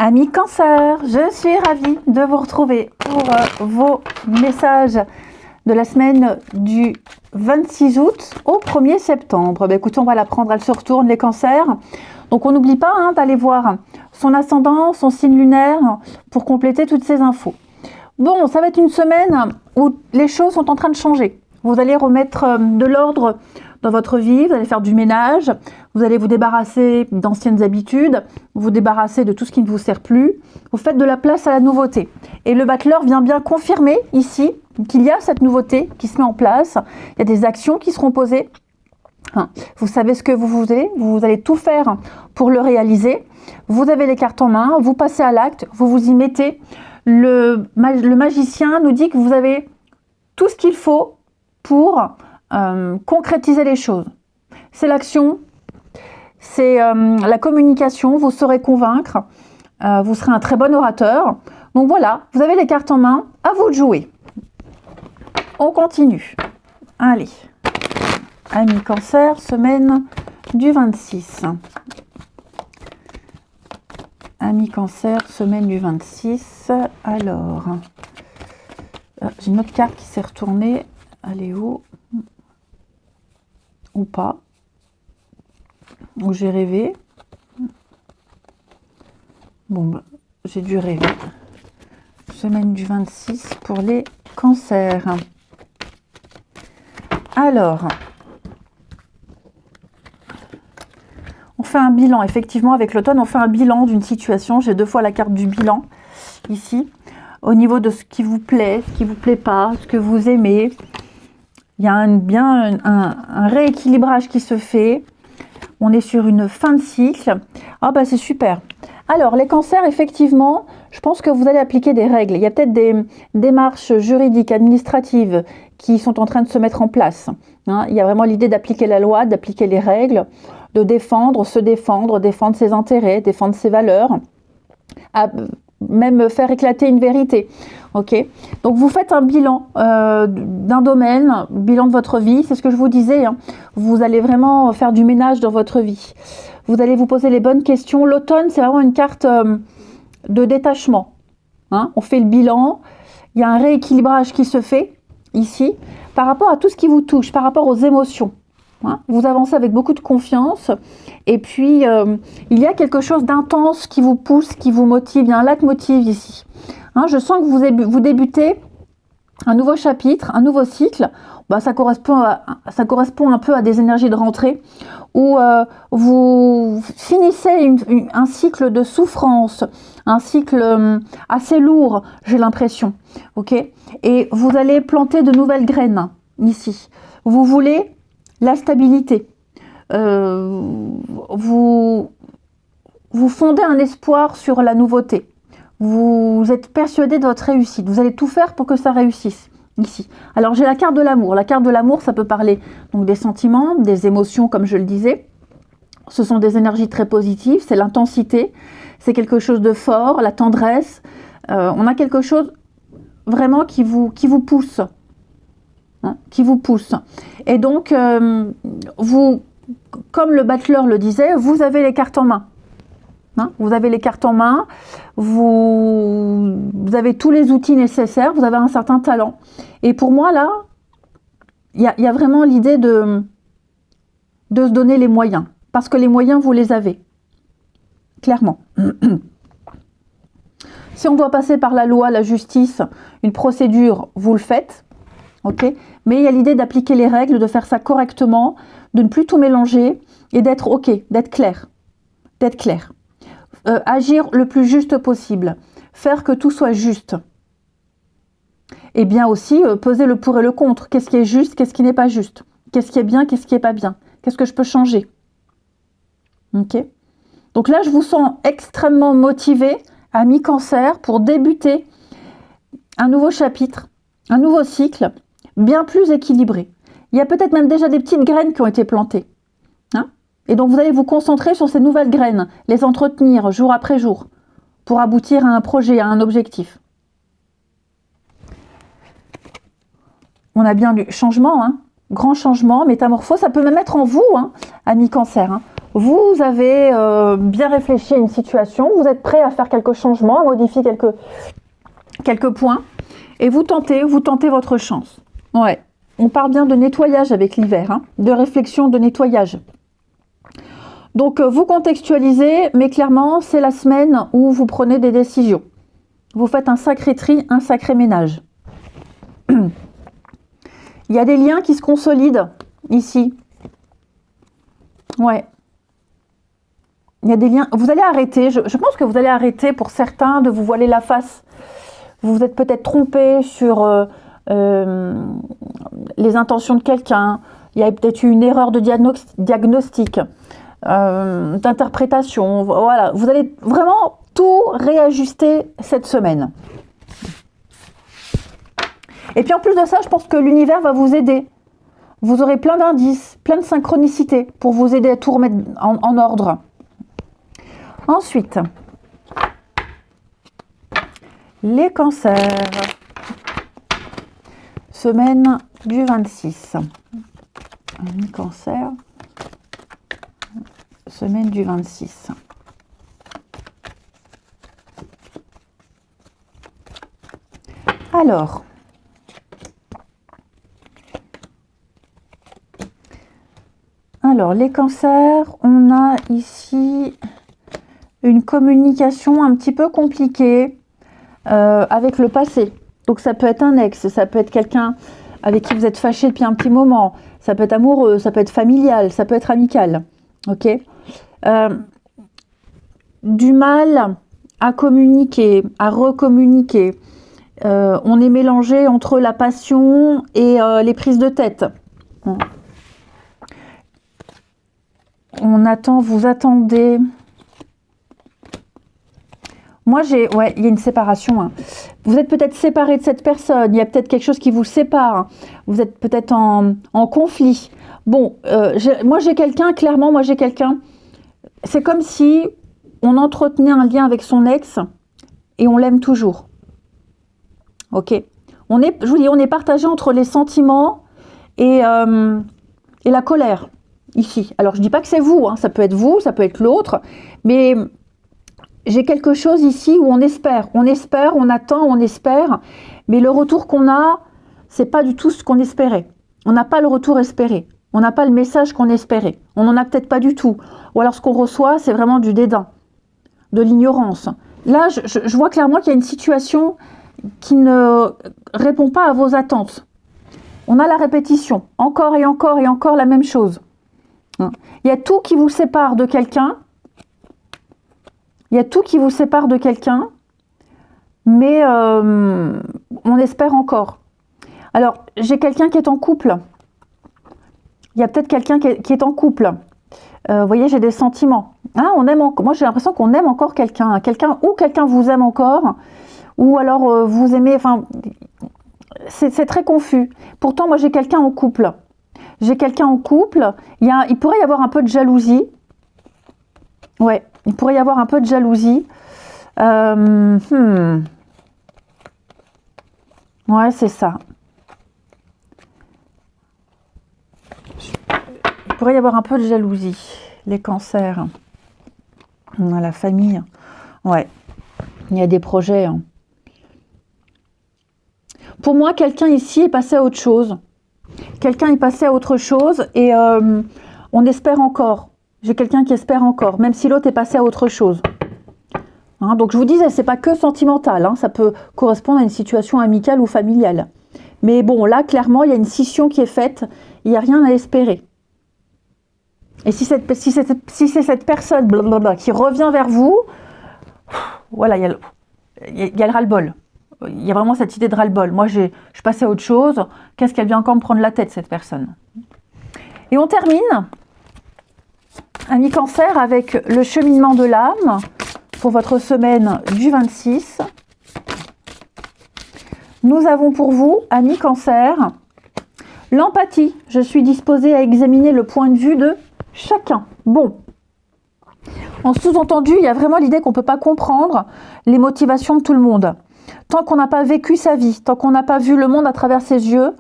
Amis Cancer, je suis ravie de vous retrouver pour vos messages de la semaine du 26 août au 1er septembre. Ben, écoutez, on va la prendre, elle se retourne, les cancers. Donc on n'oublie pas d'aller voir son ascendant, son signe lunaire pour compléter toutes ces infos. Bon, ça va être une semaine où les choses sont en train de changer. Vous allez remettre de l'ordre dans votre vie, vous allez faire du ménage, vous allez vous débarrasser d'anciennes habitudes, vous débarrasser de tout ce qui ne vous sert plus, vous faites de la place à la nouveauté. Et le battleur vient bien confirmer ici qu'il y a cette nouveauté qui se met en place, il y a des actions qui seront posées. Vous savez ce que vous allez tout faire pour le réaliser. Vous avez les cartes en main, vous passez à l'acte, vous vous y mettez. Le magicien nous dit que vous avez tout ce qu'il faut pour concrétiser les choses. C'est l'action, c'est la communication, vous saurez convaincre, vous serez un très bon orateur. Donc voilà, vous avez les cartes en main, à vous de jouer. On continue. Allez, amis Cancer, semaine du 26. Amis Cancer, semaine du 26. Alors, j'ai une autre carte qui s'est retournée. Elle est où? Ou pas? Ou j'ai rêvé? Bon, bah, j'ai dû rêver. Semaine du 26 pour les cancers. Alors, on fait un bilan. Effectivement, avec l'automne, on fait un bilan d'une situation. J'ai deux fois la carte du bilan ici. Au niveau de ce qui vous plaît, ce qui ne vous plaît pas, ce que vous aimez. Il y a bien un rééquilibrage qui se fait. On est sur une fin de cycle. Ah bah c'est super. Alors les cancers, effectivement, je pense que vous allez appliquer des règles. Il y a peut-être des démarches juridiques, administratives qui sont en train de se mettre en place. Il y a vraiment l'idée d'appliquer la loi, d'appliquer les règles, de défendre, se défendre, défendre ses intérêts, défendre ses valeurs, même faire éclater une vérité. Ok, donc vous faites un bilan d'un domaine, bilan de votre vie, c'est ce que je vous disais, vous allez vraiment faire du ménage dans votre vie. Vous allez vous poser les bonnes questions. L'automne, c'est vraiment une carte de détachement. On fait le bilan, il y a un rééquilibrage qui se fait ici, par rapport à tout ce qui vous touche, par rapport aux émotions. Vous avancez avec beaucoup de confiance et puis il y a quelque chose d'intense qui vous pousse, qui vous motive, il y a un leitmotiv ici. Je sens que vous débutez un nouveau chapitre, un nouveau cycle. Ça correspond un peu à des énergies de rentrée où vous finissez un cycle de souffrance, un cycle assez lourd, j'ai l'impression. Okay, et vous allez planter de nouvelles graines ici. Vous voulez la stabilité. Vous fondez un espoir sur la nouveauté. Vous êtes persuadé de votre réussite. Vous allez tout faire pour que ça réussisse ici. Alors j'ai la carte de l'amour. La carte de l'amour, ça peut parler donc des sentiments, des émotions, comme je le disais. Ce sont des énergies très positives. C'est l'intensité. C'est quelque chose de fort, la tendresse. On a quelque chose vraiment qui vous pousse. Qui vous pousse. Et donc, vous, comme le battleur le disait, vous avez les cartes en main. Vous avez les cartes en main, vous avez tous les outils nécessaires, vous avez un certain talent. Et pour moi, là, il y a vraiment l'idée de se donner les moyens. Parce que les moyens, vous les avez. Clairement. Si on doit passer par la loi, la justice, une procédure, vous le faites. Okay, mais il y a l'idée d'appliquer les règles, de faire ça correctement, de ne plus tout mélanger et d'être ok, d'être clair. D'être clair. Agir le plus juste possible. Faire que tout soit juste. Et bien aussi, peser le pour et le contre. Qu'est-ce qui est juste, qu'est-ce qui n'est pas juste. Qu'est-ce qui est bien, qu'est-ce qui n'est pas bien. Qu'est-ce que je peux changer. Ok. Donc là, je vous sens extrêmement motivé, amis Cancer, pour débuter un nouveau chapitre, un nouveau cycle, bien plus équilibré. Il y a peut-être même déjà des petites graines qui ont été plantées. Et donc vous allez vous concentrer sur ces nouvelles graines, les entretenir jour après jour, pour aboutir à un projet, à un objectif. On a bien lu changement, grand changement, métamorphose, ça peut même être en vous, amis Cancer. vous avez bien réfléchi à une situation, vous êtes prêt à faire quelques changements, à modifier quelques points, et vous tentez votre chance. Ouais, on parle bien de nettoyage avec l'hiver, hein, de réflexion, de nettoyage. Donc vous contextualisez, mais clairement c'est la semaine où vous prenez des décisions. Vous faites un sacré tri, un sacré ménage. Il y a des liens qui se consolident ici. Ouais. Il y a des liens. Vous allez arrêter, je pense que vous allez arrêter pour certains de vous voiler la face. Vous vous êtes peut-être trompé sur les intentions de quelqu'un. Il y a peut-être eu une erreur de diagnostic, d'interprétation. Voilà, vous allez vraiment tout réajuster cette semaine. Et puis en plus de ça, je pense que l'univers va vous aider. Vous aurez plein d'indices, plein de synchronicités pour vous aider à tout remettre en ordre. Ensuite, les cancers. Semaine du 26. Les cancers. Semaine du 26. Alors, les cancers, on a ici une communication un petit peu compliquée avec le passé. Donc ça peut être un ex, ça peut être quelqu'un avec qui vous êtes fâché depuis un petit moment, ça peut être amoureux, ça peut être familial, ça peut être amical. Ok, du mal à communiquer, à recommuniquer. On est mélangé entre la passion et les prises de tête. On attend, vous attendez. Moi, il y a une séparation. Hein. Vous êtes peut-être séparé de cette personne. Il y a peut-être quelque chose qui vous sépare. Vous êtes peut-être en conflit. Bon, moi, j'ai quelqu'un, clairement, c'est comme si on entretenait un lien avec son ex et on l'aime toujours. Ok. Je vous dis, on est partagé entre les sentiments et la colère, ici. Alors, je ne dis pas que c'est vous, hein, ça peut être l'autre, mais j'ai quelque chose ici où on espère, on attend, on espère, mais le retour qu'on a, c'est pas du tout ce qu'on espérait. On n'a pas le retour espéré, on n'a pas le message qu'on espérait, on n'en a peut-être pas du tout. Ou alors ce qu'on reçoit, c'est vraiment du dédain, de l'ignorance. Là, je vois clairement qu'il y a une situation qui ne répond pas à vos attentes. On a la répétition, encore et encore et encore la même chose. Il y a tout qui vous sépare de quelqu'un. Mais on espère encore. Alors, j'ai quelqu'un qui est en couple. Il y a peut-être quelqu'un qui est en couple. Vous voyez, j'ai des sentiments. Hein, moi, j'ai l'impression qu'on aime encore quelqu'un. Quelqu'un vous aime encore. Ou alors, vous aimez... Enfin, c'est très confus. Pourtant, moi, j'ai quelqu'un en couple. Il pourrait y avoir un peu de jalousie. Ouais, il pourrait y avoir un peu de jalousie. Ouais, c'est ça. Il pourrait y avoir un peu de jalousie. Les cancers. La famille. Ouais, il y a des projets. Hein. Pour moi, quelqu'un ici est passé à autre chose. Et on espère encore. J'ai quelqu'un qui espère encore, même si l'autre est passé à autre chose. Hein, donc je vous disais, c'est pas que sentimental, hein, ça peut correspondre à une situation amicale ou familiale. Mais bon, là, clairement, il y a une scission qui est faite, il n'y a rien à espérer. Et si c'est cette personne blablabla, qui revient vers vous, voilà, il y a le ras-le-bol. Il y a vraiment cette idée de ras-le-bol. Moi, je suis passée à autre chose. Qu'est-ce qu'elle vient encore me prendre la tête, cette personne? Et on termine, amis cancer, avec le cheminement de l'âme pour votre semaine du 26. Nous avons pour vous, amis cancer, l'empathie. Je suis disposée à examiner le point de vue de chacun. Bon. En sous-entendu, il y a vraiment l'idée qu'on ne peut pas comprendre les motivations de tout le monde. Tant qu'on n'a pas vécu sa vie, tant qu'on n'a pas vu le monde à travers ses yeux,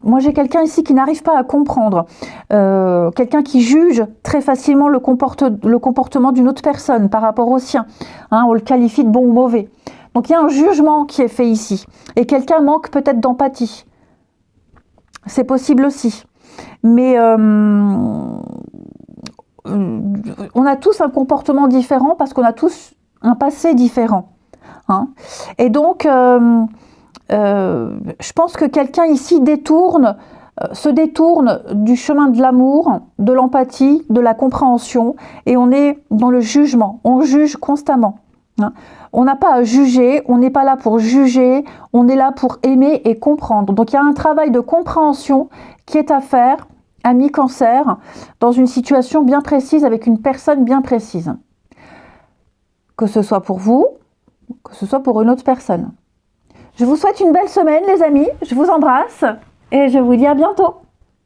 moi j'ai quelqu'un ici qui n'arrive pas à comprendre, quelqu'un qui juge très facilement le comportement d'une autre personne par rapport au sien, hein, on le qualifie de bon ou mauvais. Donc il y a un jugement qui est fait ici, et quelqu'un manque peut-être d'empathie, c'est possible aussi, mais on a tous un comportement différent parce qu'on a tous un passé différent, hein. Et donc je pense que quelqu'un ici se détourne du chemin de l'amour, de l'empathie, de la compréhension, et on est dans le jugement, on juge constamment, hein. On n'a pas à juger, on n'est pas là pour juger, on est là pour aimer et comprendre. Donc il y a un travail de compréhension qui est à faire, ami Cancer, dans une situation bien précise, avec une personne bien précise. Que ce soit pour vous, que ce soit pour une autre personne. Je vous souhaite une belle semaine les amis, je vous embrasse et je vous dis à bientôt.